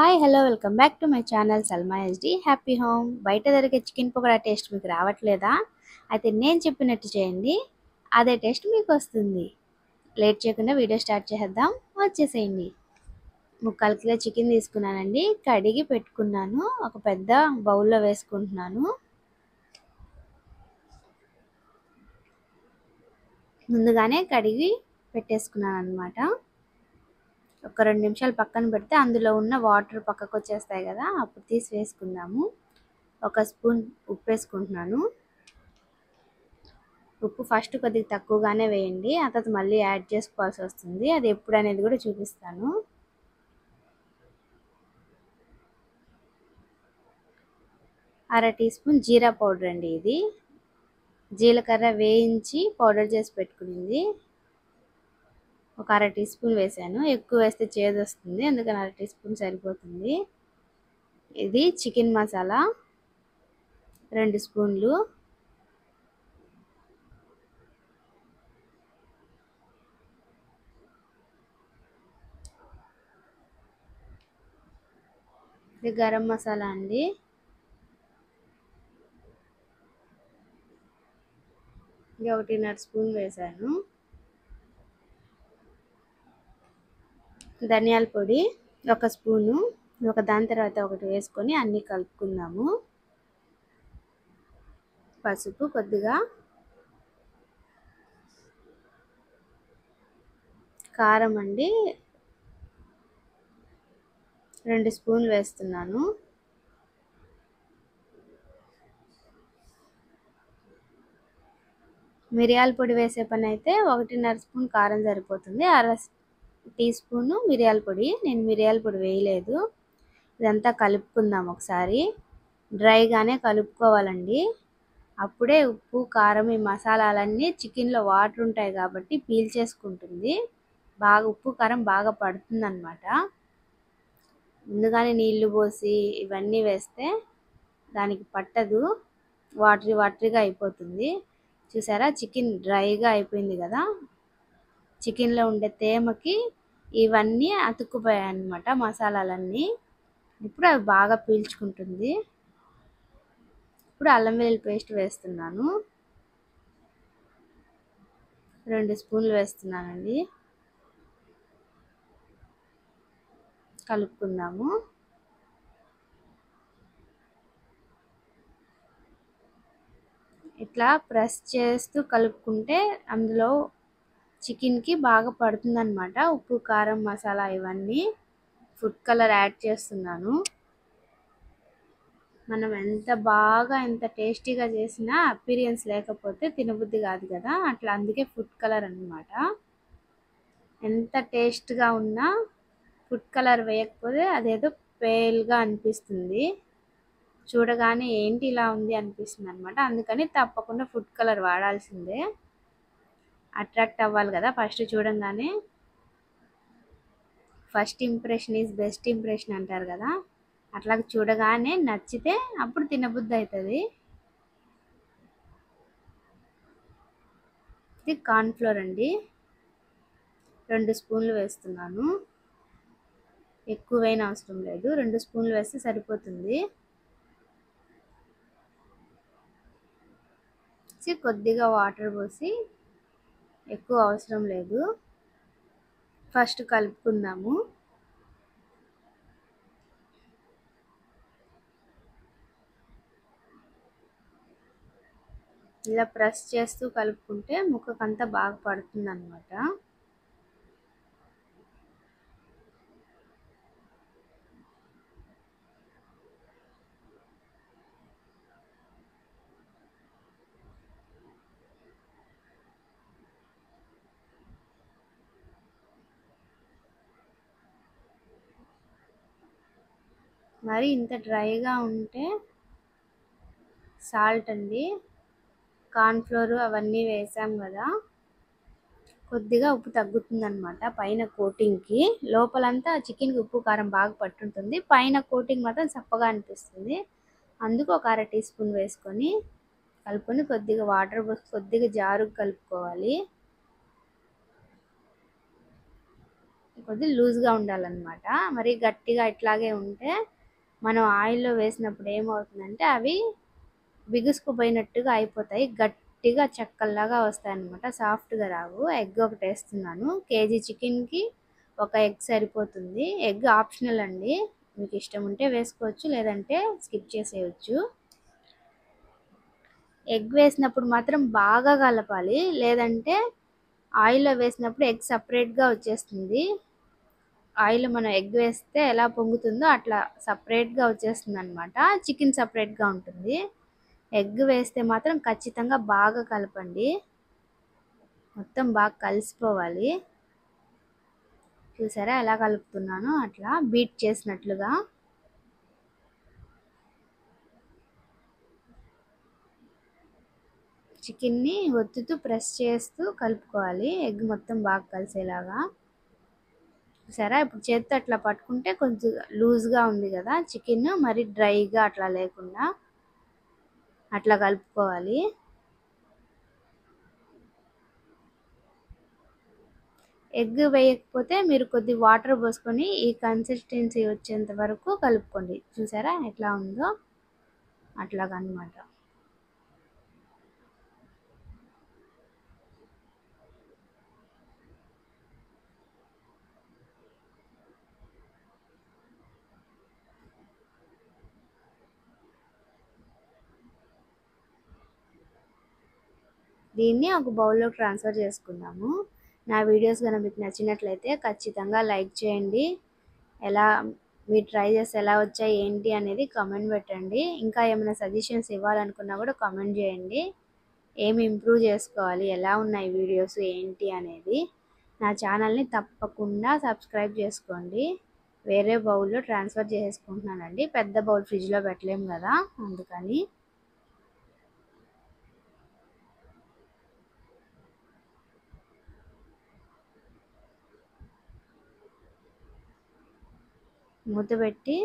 Hi hello welcome back to my channel Salma SD happy home. బయట దొరికే chicken pakoda taste మీకు రావట్లేదా? అయితే నేను చెప్పినట్టు చేయండి, అదే టేస్ట్ మీకు వస్తుంది. లేట్ చేయకుండా వీడియో స్టార్ట్ చేద్దాం, వచ్చేసేయండి. 3/4 కిలో చికెన్ తీసుకున్నానండి, కడిగి పెట్టుకున్నాను. ఒక పెద్ద బౌల్లో వేసుకుంటున్నాను. ముందుగానే కడిగి పెట్టేసుకున్నాను అనమాట. ఒక 2 నిమిషాలు పక్కన పెడితే అందులో ఉన్న వాటర్ పక్కకు వచ్చేస్తాయి కదా, అప్పుడు తీసి వేసుకుందాము. ఒక స్పూన్ ఉప్పు వేసుకుంటున్నాను. ఉప్పు ఫస్ట్ కొద్దిగా తక్కువగానే వేయండి, ఆ తర్వాత మళ్ళీ యాడ్ చేసుకోవాల్సి వస్తుంది. అది ఎప్పుడు అనేది కూడా చూపిస్తాను. అర టీ స్పూన్ జీరా పౌడర్ అండి. ఇది జీలకర్ర వేయించి పౌడర్ చేసి పెట్టుకునింది. ఒక అర టీ స్పూన్ వేసాను, ఎక్కువ వేస్తే చేదు వస్తుంది, అందుకని అర టీ స్పూన్ సరిపోతుంది. ఇది చికెన్ మసాలా 2 స్పూన్లు. ఇది గరం మసాలా అండి. ఇది 1.5 స్పూన్ వేసాను. ధనియాల పొడి 1 స్పూను, ఒక దాని తర్వాత ఒకటి వేసుకొని అన్నీ కలుపుకుందాము. పసుపు కొద్దిగా, కారం అండి 2 స్పూన్లు వేస్తున్నాను. మిరియాల పొడి వేసే పని అయితే 1.5 స్పూన్ కారం సరిపోతుంది. అర టీ స్పూను మిరియాల పొడి, నేను మిరియాల పొడి వేయలేదు. ఇదంతా కలుపుకుందాం ఒకసారి. డ్రైగానే కలుపుకోవాలండి, అప్పుడే ఉప్పు కారం ఈ మసాలాలన్నీ చికెన్లో వాటర్ ఉంటాయి కాబట్టి పీల్చేసుకుంటుంది, బాగా ఉప్పు కారం బాగా పడుతుంది అన్నమాట. ముందుగానే నీళ్లు పోసి ఇవన్నీ వేస్తే దానికి పట్టదు, వాటరీగా అయిపోతుంది. చూసారా, చికెన్ డ్రైగా అయిపోయింది కదా. చికెన్లో ఉండే తేమకి ఇవన్నీ అతుక్కుపోయాయి అన్నమాట మసాలాలన్నీ. ఇప్పుడు అవి బాగా పీల్చుకుంటుంది. ఇప్పుడు అల్లం వెల్లుల్లి పేస్ట్ వేస్తున్నాను, 2 స్పూన్లు వేస్తున్నానండి. కలుపుకుందాము. ఇట్లా ప్రెస్ చేస్తూ కలుపుకుంటే అందులో చికెన్కి బాగా పడుతుందన్నమాట ఉప్పు కారం మసాలా ఇవన్నీ. ఫుడ్ కలర్ యాడ్ చేస్తున్నాను. మనం ఎంత టేస్టీగా చేసినా అపీరియన్స్ లేకపోతే తినబుద్ధి కాదు కదా, అట్లా అందుకే ఫుడ్ కలర్ అన్నమాట. ఎంత టేస్ట్గా ఉన్నా ఫుడ్ కలర్ వేయకపోతే అదేదో పేల్గా అనిపిస్తుంది, చూడగానే ఏంటి ఇలా ఉంది అనిపిస్తుంది అనమాట. అందుకని తప్పకుండా ఫుడ్ కలర్ వాడాల్సిందే, అట్రాక్ట్ అవ్వాలి కదా. ఫస్ట్ చూడంగానే first impression is best impression అంటారు కదా, అట్లా చూడగానే నచ్చితే అప్పుడు తినబుద్ధి అవుతుంది. ఇది కార్న్ఫ్లోర్ అండి, 2 స్పూన్లు వేస్తున్నాను. ఎక్కువైన అవసరం లేదు, 2 స్పూన్లు వేస్తే సరిపోతుంది. కొద్దిగా వాటర్ పోసి, ఎక్కువ అవసరం లేదు. ఫస్ట్ కలుపుకుందాము. ఇలా ప్రెస్ చేస్తూ కలుపుకుంటే ముక్కకంతా బాగా పడుతుంది అన్నమాట. మరి ఇంత డ్రైగా ఉంటే సాల్ట్ అండి, కార్న్ఫ్లోర్ అవన్నీ వేసాం కదా, కొద్దిగా ఉప్పు తగ్గుతుంది అనమాట పైన కోటింగ్కి. లోపలంతా చికెన్కి ఉప్పు కారం బాగా పట్టుంటుంది, పైన కోటింగ్ మాత్రం చప్పగా అనిపిస్తుంది. అందుకు ఒక అర టీ స్పూన్ వేసుకొని కలుపుకొని కొద్దిగా వాటర్ పోసి కొద్దిగా జారుగా కలుపుకోవాలి. కొద్దిగా లూజ్గా ఉండాలన్నమాట. మరి గట్టిగా ఇట్లాగే ఉంటే మనం ఆయిల్లో వేసినప్పుడు ఏమవుతుందంటే అవి బిగుసుకుపోయినట్టుగా అయిపోతాయి, గట్టిగా చెక్కల్లాగా వస్తాయన్నమాట, సాఫ్ట్గా రావు. ఎగ్ ఒకటి వేస్తున్నాను. కేజీ చికెన్కి ఒక ఎగ్ సరిపోతుంది. ఎగ్ ఆప్షనల్ అండి, మీకు ఇష్టం ఉంటే వేసుకోవచ్చు, లేదంటే స్కిప్ చేసేయచ్చు. ఎగ్ వేసినప్పుడు మాత్రం బాగా కలపాలి, లేదంటే ఆయిల్లో వేసినప్పుడు ఎగ్ సపరేట్గా వచ్చేస్తుంది. ఆయిల్ మనం ఎగ్ వేస్తే ఎలా పొంగుతుందో అట్లా సపరేట్గా వచ్చేస్తుంది అనమాట, చికెన్ సపరేట్గా ఉంటుంది. ఎగ్ వేస్తే మాత్రం ఖచ్చితంగా బాగా కలపండి, మొత్తం బాగా కలిసిపోవాలి. చూసారా ఎలా కలుపుతున్నాను, అట్లా బీట్ చేసినట్లుగా. చికెన్ని ఒత్తుతూ ప్రెస్ చేస్తూ కలుపుకోవాలి, ఎగ్ మొత్తం బాగా కలిసేలాగా. చూసారా ఇప్పుడు చేత్తో అట్లా పట్టుకుంటే కొంచెం లూజ్గా ఉంది కదా చికెన్, మరి డ్రైగా అట్లా లేకుండా అట్లా కలుపుకోవాలి. ఎగ్ వేయకపోతే మీరు కొద్ది వాటర్ పోసుకొని ఈ కన్సిస్టెన్సీ వచ్చేంత వరకు కలుపుకోండి. చూసారా ఎట్లా ఉందో అట్లాగనమాట. దీన్ని ఒక బౌల్లోకి ట్రాన్స్ఫర్ చేసుకుందాము. నా వీడియోస్ కనుక మీకు నచ్చినట్లయితే ఖచ్చితంగా లైక్ చేయండి. ఎలా మీరు ట్రై చేసి ఎలా వచ్చాయి ఏంటి అనేది కామెంట్ పెట్టండి. ఇంకా ఏమైనా సజెషన్స్ ఇవ్వాలనుకున్నా కూడా కామెంట్ చేయండి. ఏమి ఇంప్రూవ్ చేసుకోవాలి, ఎలా ఉన్నాయి వీడియోస్ ఏంటి అనేది. నా ఛానల్ని తప్పకుండా సబ్స్క్రైబ్ చేసుకోండి. వేరే బౌల్లో ట్రాన్స్ఫర్ చేసుకుంటున్నానండి, పెద్ద బౌల్ ఫ్రిడ్జ్లో పెట్టలేము కదా, అందుకని. మూత పెట్టి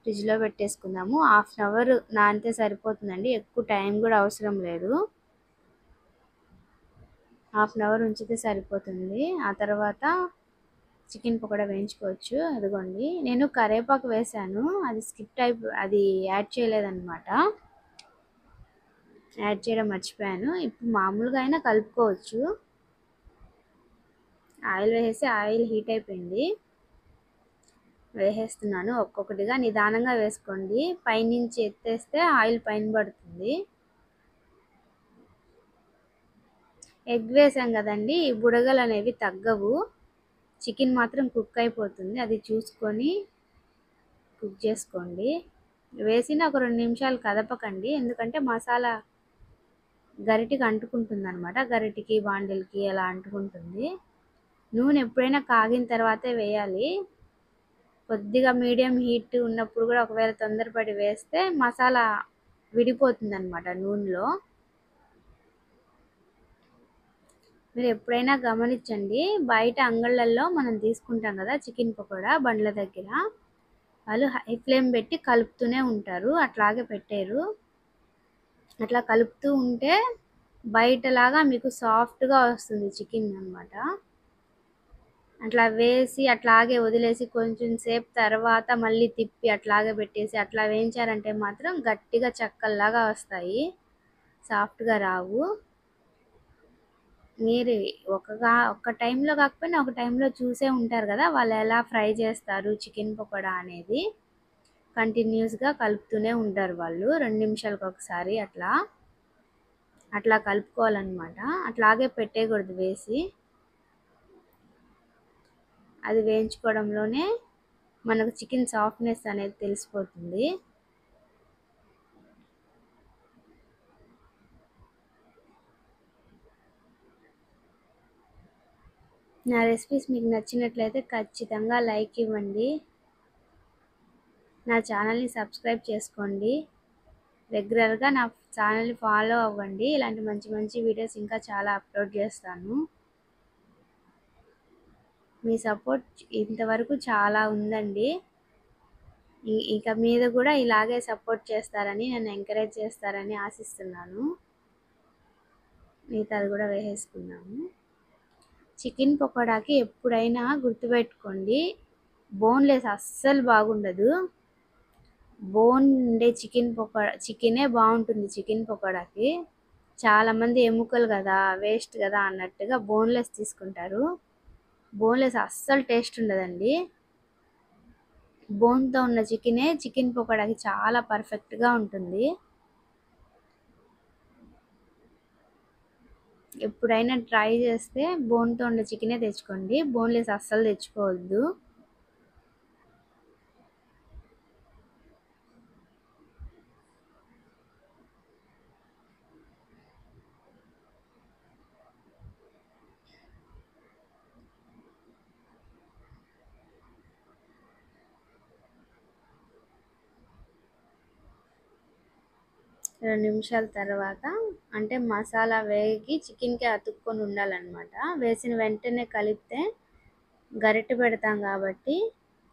ఫ్రిడ్జ్లో పెట్టేసుకుందాము. హాఫ్ అన్ అవర్ నానితే సరిపోతుందండి, ఎక్కువ టైం కూడా అవసరం లేదు. హాఫ్ అన్ అవర్ ఉంచితే సరిపోతుంది. ఆ తర్వాత చికెన్ పకోడా వేయించుకోవచ్చు. అదిగోండి నేను కరివేపాకు వేసాను, అది అది యాడ్ చేయలేదన్నమాట, యాడ్ చేయడం మర్చిపోయాను. ఇప్పుడు మామూలుగా అయినా కలుపుకోవచ్చు. ఆయిల్ వేసేసి ఆయిల్ హీట్ అయిపోయింది, వేసేస్తున్నాను. ఒక్కొక్కటిగా నిదానంగా వేసుకోండి, పైనుంచి ఎత్తేస్తే ఆయిల్ పైన పడుతుంది. ఎగ్ వేసాం కదండి, ఈ బుడగలు అనేవి తగ్గవు, చికెన్ మాత్రం కుక్ అయిపోతుంది. అది చూసుకొని కుక్ చేసుకోండి. వేసిన ఒక 2 నిమిషాలు కదపకండి, ఎందుకంటే మసాలా గరిటికి అంటుకుంటుంది అనమాట, గరిటికి బాండిల్కి అలా అంటుకుంటుంది. నూనె ఎప్పుడైనా కాగిన తర్వాతే వేయాలి. కొద్దిగా మీడియం హీట్ ఉన్నప్పుడు కూడా ఒకవేళ తొందరపడి వేస్తే మసాలా విడిపోతుంది అనమాట నూనెలో. మీరు ఎప్పుడైనా గమనించండి, బయట అంగళ్ళల్లో మనం తీసుకుంటాం కదా చికెన్ పకోడా బండ్ల దగ్గర, వాళ్ళు హై ఫ్లేమ్ పెట్టి కలుపుతూనే ఉంటారు, అట్లాగే పెట్టారు. అట్లా కలుపుతూ ఉంటే బయటలాగా మీకు సాఫ్ట్గా వస్తుంది చికెన్ అనమాట. అట్లా వేసి అట్లాగే వదిలేసి కొంచెం సేపు తర్వాత మళ్ళీ తిప్పి అట్లాగే పెట్టేసి అట్లా వేయించారంటే మాత్రం గట్టిగా చెక్కల్లాగా వస్తాయి, సాఫ్ట్గా రావు. మీరు ఒక టైంలో కాకపోయినా ఒక టైంలో చూసే ఉంటారు కదా వాళ్ళు ఎలా ఫ్రై చేస్తారు చికెన్ పకోడా అనేది. కంటిన్యూస్గా కలుపుతూనే ఉంటారు వాళ్ళు, 2 నిమిషాలకు ఒకసారి అట్లా అట్లా కలుపుకోవాలన్నమాట. అట్లాగే పెట్టేయకూడదు వేసి, అది వేయించుకోవడంలోనే మనకు చికెన్ సాఫ్ట్నెస్ అనేది తెలిసిపోతుంది. నా రెసిపీస్ మీకు నచ్చినట్లయితే ఖచ్చితంగా లైక్ ఇవ్వండి, నా ఛానల్ని సబ్స్క్రైబ్ చేసుకోండి, రెగ్యులర్గా నా ఛానల్ని ఫాలో అవ్వండి. ఇలాంటి మంచి మంచి వీడియోస్ ఇంకా చాలా అప్లోడ్ చేస్తాను. మీ సపోర్ట్ ఇంతవరకు చాలా ఉందండి, ఇక మీద కూడా ఇలాగే సపోర్ట్ చేస్తారని, నన్ను ఎంకరేజ్ చేస్తారని ఆశిస్తున్నాను. మిగతాది కూడా వేసేసుకున్నాము. చికెన్ పకోడాకి ఎప్పుడైనా గుర్తుపెట్టుకోండి, బోన్లెస్ అస్సలు బాగుండదు. బోన్ ఉండే చికెనే బాగుంటుంది చికెన్ పకోడాకి. చాలామంది ఎముకలు కదా, వేస్ట్ కదా అన్నట్టుగా బోన్లెస్ తీసుకుంటారు. బోన్లెస్ అస్సలు టేస్ట్ ఉండదండి. బోన్తో ఉన్న చికెన్ పకోడాకి చాలా పర్ఫెక్ట్గా ఉంటుంది. ఎప్పుడైనా ట్రై చేస్తే బోన్తో ఉన్న చికెనే తెచ్చుకోండి, బోన్లెస్ అస్సలు తెచ్చుకోవద్దు. రెండు నిమిషాల తర్వాత అంటే మసాలా వేగి చికెన్కి అతుక్కొని ఉండాలన్నమాట. వేసిన వెంటనే కలిపితే గరిటె పెడతాం కాబట్టి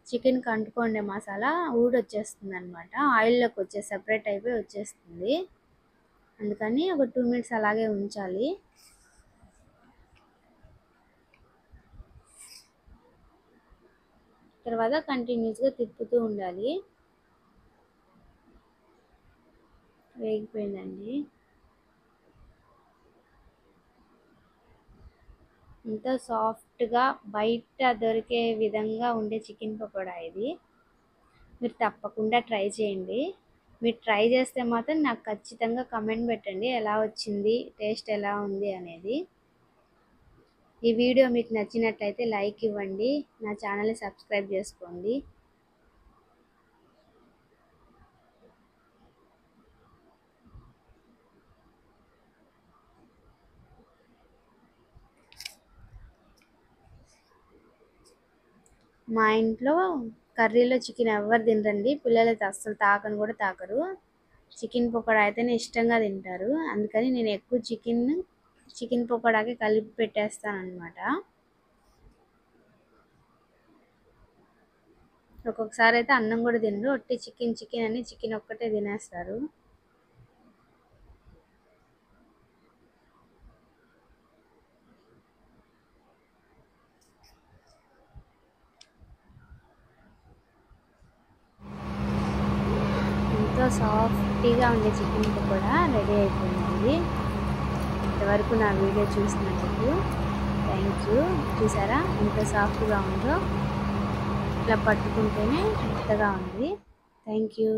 చికెన్కి అంటుకోండే మసాలా ఊడొచ్చేస్తుంది అనమాట, ఆయిల్లోకి వచ్చే సెపరేట్ అయిపోయి వచ్చేస్తుంది. అందుకని ఒక 2 మినిట్స్ అలాగే ఉంచాలి. తర్వాత కంటిన్యూస్గా తిప్పుతూ ఉండాలి. వేగిపోయిందండి. ఎంతో సాఫ్ట్గా బయట దొరికే విధంగా ఉండే చికెన్ పకోడా ఇది. మీరు తప్పకుండా ట్రై చేయండి. మీరు ట్రై చేస్తే మాత్రం నాకు ఖచ్చితంగా కమెంట్ పెట్టండి, ఎలా వచ్చింది, టేస్ట్ ఎలా ఉంది అనేది. ఈ వీడియో మీకు నచ్చినట్లయితే లైక్ ఇవ్వండి, నా ఛానల్ని సబ్స్క్రైబ్ చేసుకోండి. మా ఇంట్లో కర్రీలో చికెన్ ఎవరు తినరండి, పిల్లలైతే అస్సలు తాకని కూడా తాకరు. చికెన్ పకోడా అయితేనే ఇష్టంగా తింటారు. అందుకని నేను ఎక్కువ చికెన్ పకోడాకి కలిపి పెట్టేస్తాను అనమాట. ఒక్కొక్కసారి అయితే అన్నం కూడా తినరు, ఒట్టి చికెన్ అని చికెన్ ఒక్కటే తినేస్తారు. ఎంతో సాఫ్ట్గా ఉండే చికెన్ పకోడా రెడీ అయిపోయింది. ఇంతవరకు నా వీడియో చూసినందుకు థ్యాంక్ యూ. చూసారా ఎంత సాఫ్ట్గా ఉందో, ఇట్లా పట్టుకుంటేనే మెత్తగా ఉంది. Thank you.